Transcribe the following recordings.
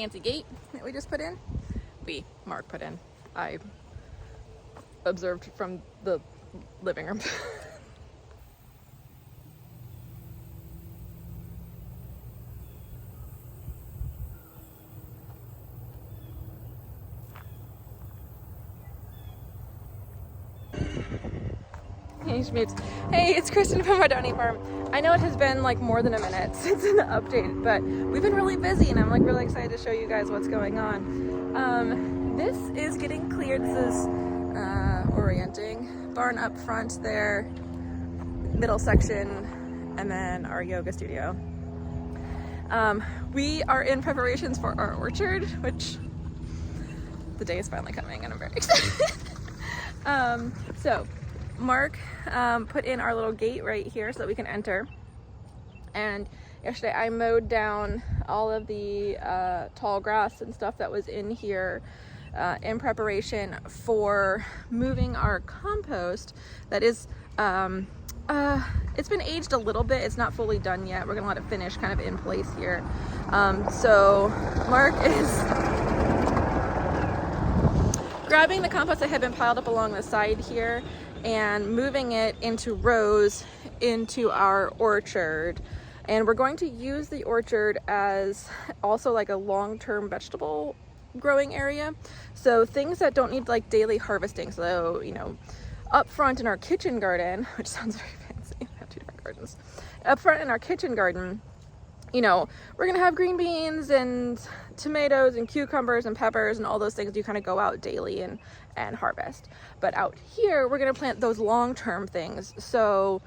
fancy gate that we just put in. Mark put in. I observed from the living room. Hey Schmitz. Hey, it's Kristen from our Downey Farm. I know it has been like more than a minute since an update, but we've been really busy and I'm like really excited to show you guys what's going on. This is getting cleared. This is orienting. Barn up front there, middle section, and then our yoga studio. We are in preparations for our orchard, which the day is finally coming and I'm very excited. So Mark put in our little gate right here so that we can enter. And yesterday I mowed down all of the tall grass and stuff that was in here in preparation for moving our compost. That is, it's been aged a little bit. It's not fully done yet. We're gonna let it finish kind of in place here. So Mark is grabbing the compost that had been piled up along the side here and moving it into rows into our orchard. And we're going to use the orchard as also like a long-term vegetable growing area. So things that don't need like daily harvesting. So, you know, up front in our kitchen garden, which sounds very fancy, we have two different gardens. Up front in our kitchen garden, you know, we're gonna have green beans and tomatoes and cucumbers and peppers and all those things you kind of go out daily and harvest. But out here, we're gonna plant those long-term things. So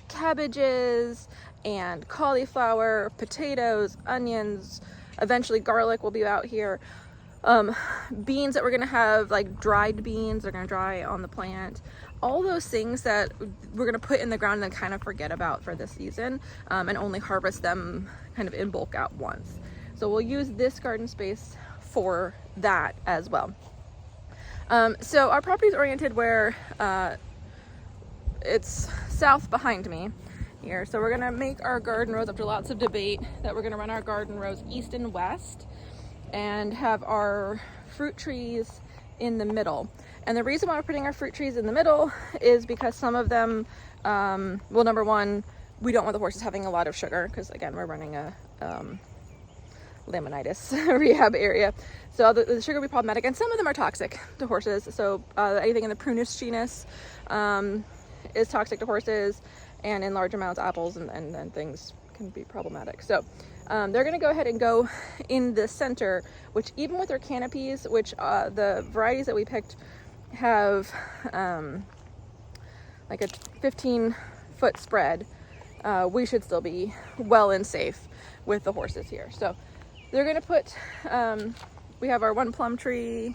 cabbages and cauliflower, potatoes, onions, eventually garlic will be out here. Beans that we're gonna have, like dried beans, they're gonna dry on the plant. All those things that we're gonna put in the ground and then kind of forget about for this season, and only harvest them kind of in bulk at once. So we'll use this garden space for that as well. So our property is oriented where it's south behind me here. So we're gonna make our garden rows, after lots of debate, that we're gonna run our garden rows east and west and have our fruit trees in the middle. And the reason why we're putting our fruit trees in the middle is because some of them, well, number one, we don't want the horses having a lot of sugar because again, we're running a laminitis rehab area. So the sugar will be problematic, and some of them are toxic to horses. So anything in the Prunus genus is toxic to horses, and in large amounts, apples and things can be problematic. So they're gonna go ahead and go in the center, which even with their canopies, which the varieties that we picked have like a 15-foot spread, we should still be well and safe with the horses here. So they're gonna put, we have our one plum tree.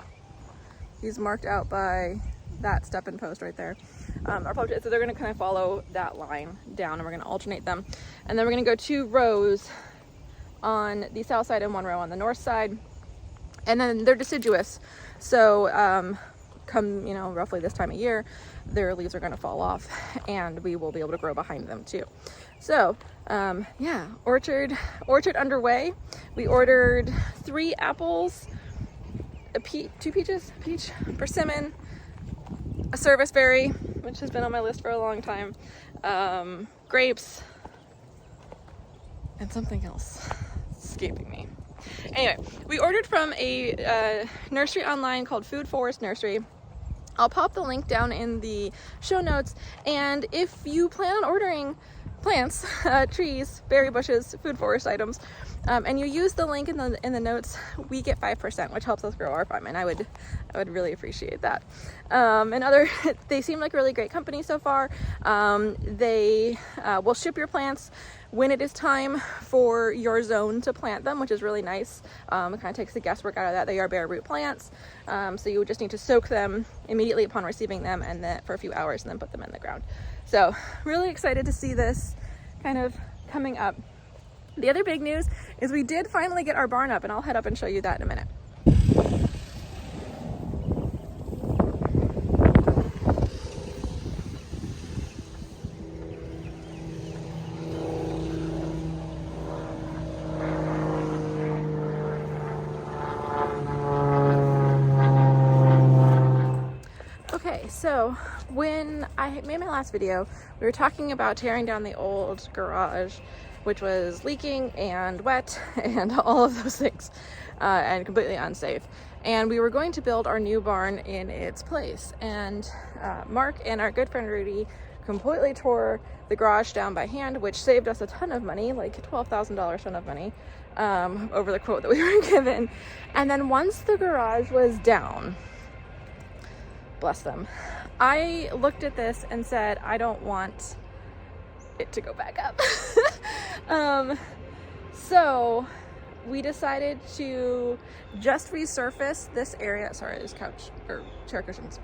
He's marked out by that step-in post right there. Our plum tree, so they're gonna kind of follow that line down and we're gonna alternate them. And then we're gonna go 2 rows on the south side and 1 row on the north side. And then they're deciduous. So come, you know, roughly this time of year, their leaves are gonna fall off and we will be able to grow behind them too. So yeah, orchard underway. We ordered 3 apples, 2 peaches, peach, persimmon, a service berry, which has been on my list for a long time, grapes, and something else escaping me. Anyway, we ordered from a nursery online called Food Forest Nursery. I'll pop the link down in the show notes, and if you plan on ordering plants, trees, berry bushes, Food Forest items, and you use the link in the notes, we get 5%, which helps us grow our farm, and I would really appreciate that. They seem like a really great company so far. They will ship your plants when it is time for your zone to plant them, which is really nice. It kind of takes the guesswork out of that. They are bare root plants, so you would just need to soak them immediately upon receiving them, and then for a few hours, and then put them in the ground. So really excited to see this kind of coming up. The other big news is we did finally get our barn up, and I'll head up and show you that in a minute. So when I made my last video, we were talking about tearing down the old garage, which was leaking and wet and all of those things, and completely unsafe. And we were going to build our new barn in its place. And Mark and our good friend Rudy completely tore the garage down by hand, which saved us a ton of money, like $12,000 ton of money, over the quote that we were given. And then once the garage was down, bless them, I looked at this and said, I don't want it to go back up. So we decided to just resurface this area. Sorry, there's couch or chair cushions.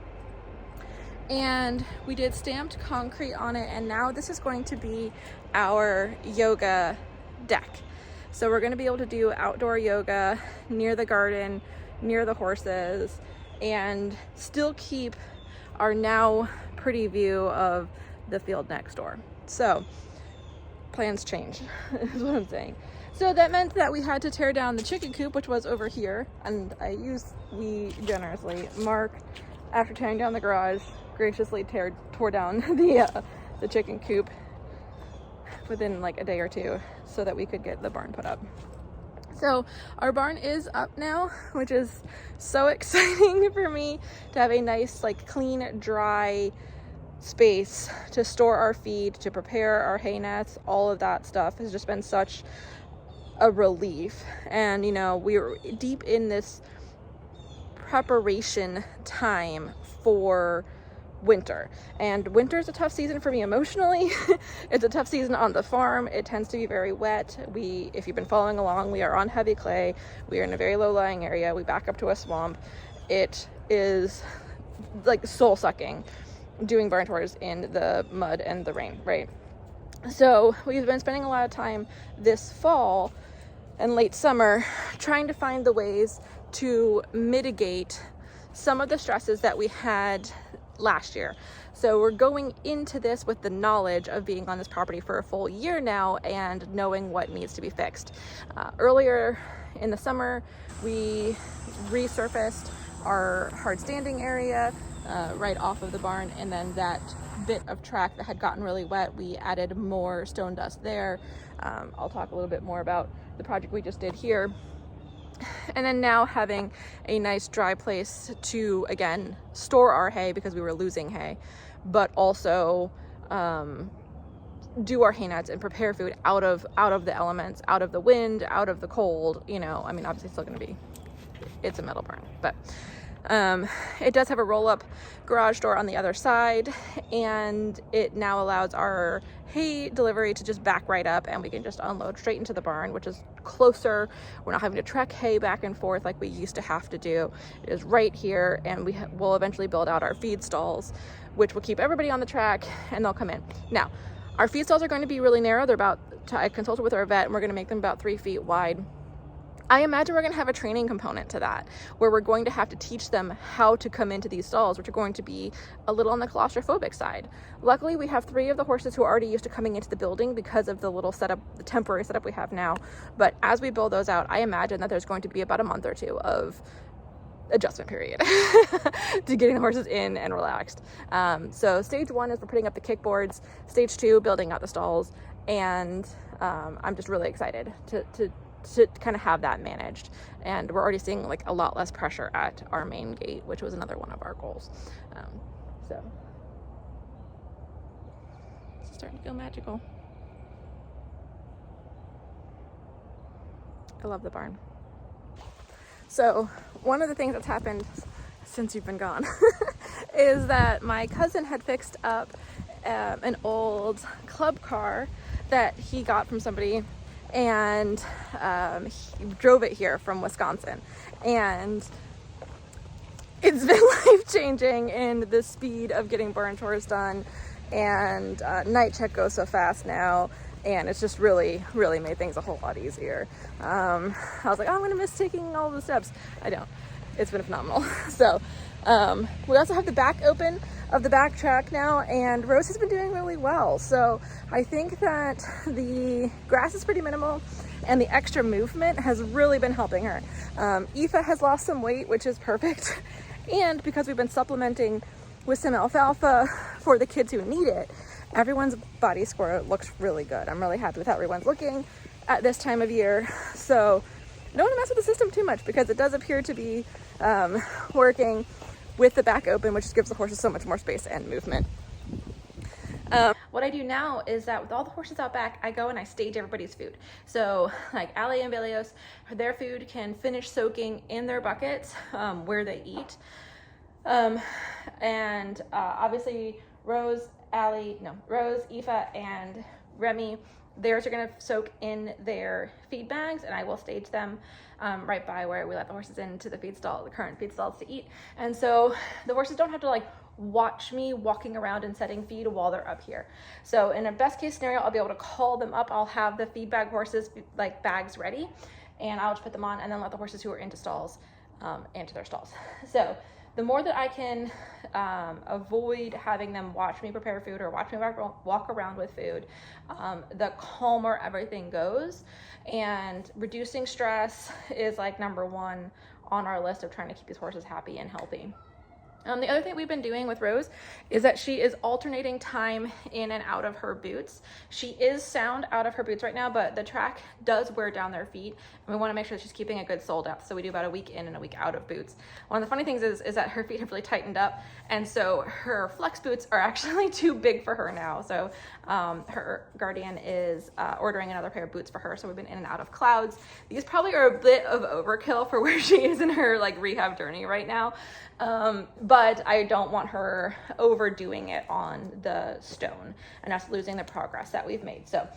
And we did stamped concrete on it, and now this is going to be our yoga deck. So we're going to be able to do outdoor yoga near the garden, near the horses, and still keep our now pretty view of the field next door. So plans change is what I'm saying. So that meant that we had to tear down the chicken coop, which was over here, and we generously, Mark, after tearing down the garage, graciously tore down the chicken coop within like a day or two so that we could get the barn put up. So our barn is up now, which is so exciting for me to have a nice, like, clean, dry space to store our feed, to prepare our hay nets. All of that stuff has just been such a relief. And, you know, we were deep in this preparation time for winter, and winter is a tough season for me emotionally. It's a tough season on the farm. It tends to be very wet. If you've been following along, we are on heavy clay. We are in a very low-lying area. We back up to a swamp. It is like soul-sucking doing barn tours in the mud and the rain, right? So we've been spending a lot of time this fall and late summer trying to find the ways to mitigate some of the stresses that we had last year. So we're going into this with the knowledge of being on this property for a full year now and knowing what needs to be fixed. Earlier in the summer, we resurfaced our hard standing area right off of the barn, and then that bit of track that had gotten really wet, we added more stone dust there. I'll talk a little bit more about the project we just did here. And then now having a nice dry place to, again, store our hay because we were losing hay, but also do our hay nets and prepare food out of the elements, out of the wind, out of the cold. You know, I mean, obviously it's still going to be, it's a metal barn, but it does have a roll-up garage door on the other side, and it now allows our hay delivery to just back right up, and we can just unload straight into the barn, which is closer. We're not having to trek hay back and forth like we used to have to do. It is right here, and we will eventually build out our feed stalls, which will keep everybody on the track, and they'll come in. Now, our feed stalls are going to be really narrow. I consulted with our vet, and we're going to make them about 3 feet wide. I imagine we're going to have a training component to that, where we're going to have to teach them how to come into these stalls, which are going to be a little on the claustrophobic side. Luckily, we have 3 of the horses who are already used to coming into the building because of the little setup, the temporary setup we have now. But as we build those out, I imagine that there's going to be about a month or 2 of adjustment period to getting the horses in and relaxed. So stage 1 is we're putting up the kickboards, stage 2, building out the stalls, and I'm just really excited to kind of have that managed. And we're already seeing like a lot less pressure at our main gate, which was another one of our goals. So it's starting to feel magical. I love the barn. So one of the things that's happened since you've been gone is that my cousin had fixed up an old club car that he got from somebody, and he drove it here from Wisconsin, and it's been life-changing in the speed of getting barn chores done, and night check goes so fast now, and it's just really made things a whole lot easier. I was like, oh, I'm gonna miss taking all the steps. I don't. It's been phenomenal. So we also have the back open of the back track now, and Rose has been doing really well. So I think that the grass is pretty minimal, and the extra movement has really been helping her. Aoife has lost some weight, which is perfect. And because we've been supplementing with some alfalfa for the kids who need it, everyone's body score looks really good. I'm really happy with how everyone's looking at this time of year. So I don't want to mess with the system too much because it does appear to be working with the back open, which gives the horses so much more space and movement. What I do now is that with all the horses out back, I go and I stage everybody's food. So like Ali and Belios, their food can finish soaking in their buckets where they eat. Obviously Rose, Aoife, and Remy, theirs are going to soak in their feed bags, and I will stage them right by where we let the horses into the feed stall, the current feed stalls to eat. And so the horses don't have to like watch me walking around and setting feed while they're up here. So in a best case scenario, I'll be able to call them up. I'll have the feed bag horses like bags ready, and I'll just put them on and then let the horses who are into stalls into their stalls. So the more that I can avoid having them watch me prepare food or watch me walk around with food, the calmer everything goes. And reducing stress is like number one on our list of trying to keep these horses happy and healthy. The other thing we've been doing with Rose is that she is alternating time in and out of her boots. She is sound out of her boots right now, but the track does wear down their feet, and we want to make sure that she's keeping a good sole depth. So we do about a week in and a week out of boots. One of the funny things is that her feet have really tightened up, and so her flex boots are actually too big for her now. So her guardian is ordering another pair of boots for her. So we've been in and out of Clouds. These probably are a bit of overkill for where she is in her like rehab journey right now. But I don't want her overdoing it on the stone and us losing the progress that we've made. So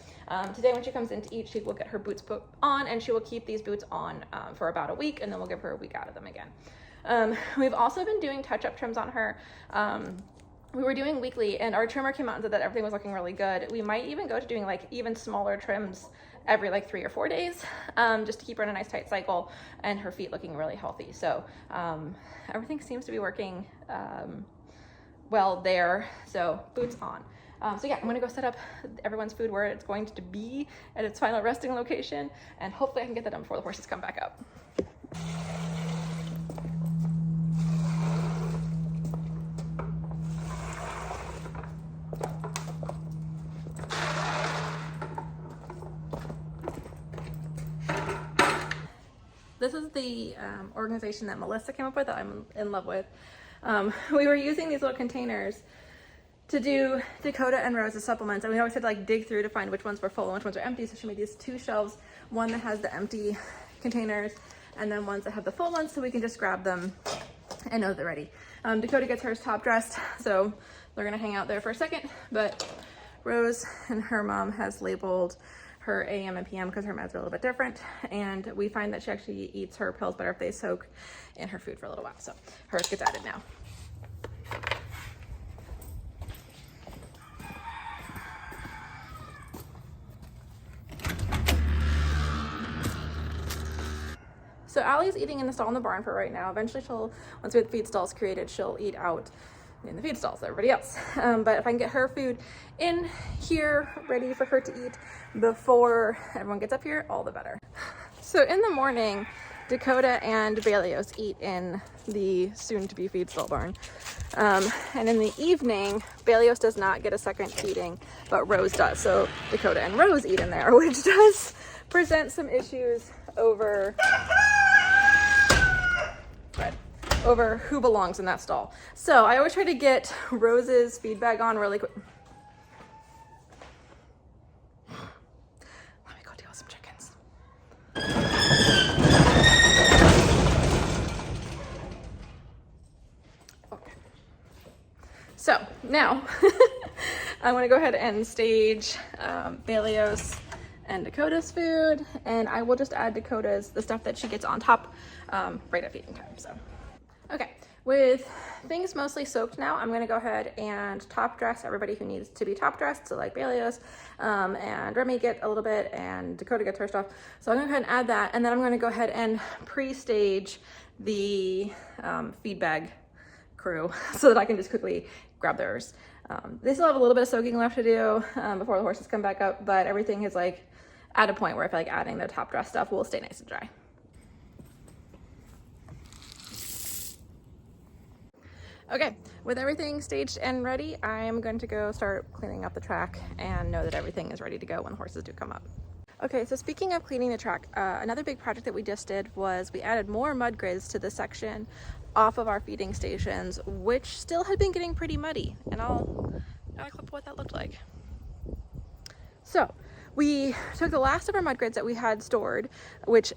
today when she comes in to eat, she will get her boots put on, and she will keep these boots on for about a week, and then we'll give her a week out of them again. We've also been doing touch-up trims on her. We were doing weekly, and our trimmer came out and said that everything was looking really good. We might even go to doing like even smaller trims every like 3 or 4 days, just to keep her in a nice tight cycle and her feet looking really healthy. So everything seems to be working well there. So boots on. So yeah, I'm gonna go set up everyone's food where it's going to be at its final resting location, and hopefully I can get that done before the horses come back up. This is the organization that Melissa came up with that I'm in love with. We were using these little containers to do Dakota and Rose's supplements, and we always had to like dig through to find which ones were full and which ones are empty. So she made these 2 shelves, one that has the empty containers and then ones that have the full ones, so we can just grab them and know they're ready. Dakota gets hers top dressed, so they're gonna hang out there for a second, but Rose and her mom has labeled her AM and PM because her meds are a little bit different, and we find that she actually eats her pills better if they soak in her food for a little while. So hers gets added now. So Allie's eating in the stall in the barn for right now. Eventually she'll, once we have the feed stalls created, she'll eat out in the feed stalls, everybody else. But if I can get her food in here ready for her to eat before everyone gets up here, all the better. So in the morning, Dakota and Belios eat in the soon-to-be feed stall barn. And in the evening, Belios does not get a second feeding, but Rose does. So Dakota and Rose eat in there, which does present some issues over who belongs in that stall. So I always try to get Rose's feed bag on really quick. Let me go deal with some chickens. Okay. So now I'm gonna go ahead and stage Belios and Dakota's food, and I will just add Dakota's, the stuff that she gets on top right at feeding time. So okay, with things mostly soaked now, I'm gonna go ahead and top dress everybody who needs to be top dressed. So like Belios and Remy get a little bit, and Dakota gets her stuff. So I'm gonna go ahead and add that, and then I'm gonna go ahead and pre-stage the feed bag crew so that I can just quickly grab theirs. They still have a little bit of soaking left to do before the horses come back up, but everything is like at a point where I feel like adding the top dress stuff will stay nice and dry. Okay, with everything staged and ready, I'm going to go start cleaning up the track and know that everything is ready to go when the horses do come up. Okay, so speaking of cleaning the track, another big project that we just did was we added more mud grids to the section off of our feeding stations, which still had been getting pretty muddy, and I'll clip what that looked like. So we took the last of our mud grids that we had stored, which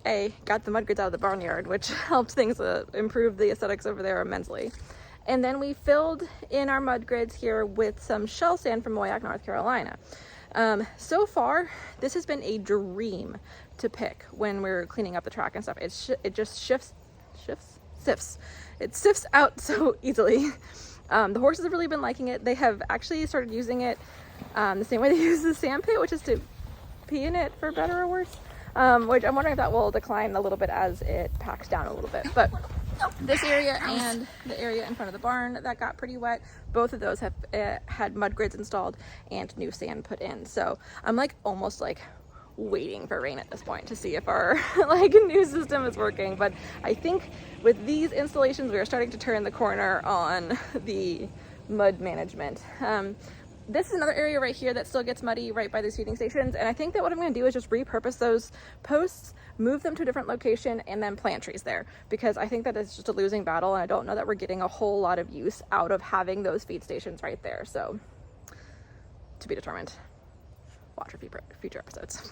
got the mud grids out of the barnyard, which helped things improve the aesthetics over there immensely. And then we filled in our mud grids here with some shell sand from Moyac, North Carolina. So far, this has been a dream to pick when we're cleaning up the track and stuff. It just sifts. It sifts out so easily. The horses have really been liking it. They have actually started using it the same way they use the sand pit, which is to pee in it, for better or worse. Which I'm wondering if that will decline a little bit as it packs down a little bit. But this area and the area in front of the barn that got pretty wet, both of those have had mud grids installed and new sand put in. So I'm almost waiting for rain at this point to see if our new system is working. But I think with these installations, we are starting to turn the corner on the mud management. This is another area right here that still gets muddy right by these feeding stations, and I think that what I'm going to do is just repurpose those posts, move them to a different location, and then plant trees there, because I think that it's just a losing battle, and I don't know that we're getting a whole lot of use out of having those feed stations right there. So to be determined. Watch for future episodes.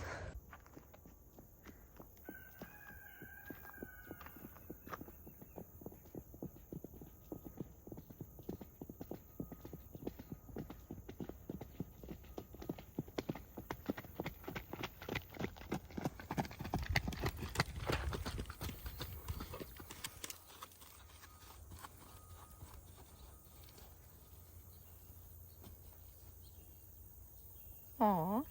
Aww.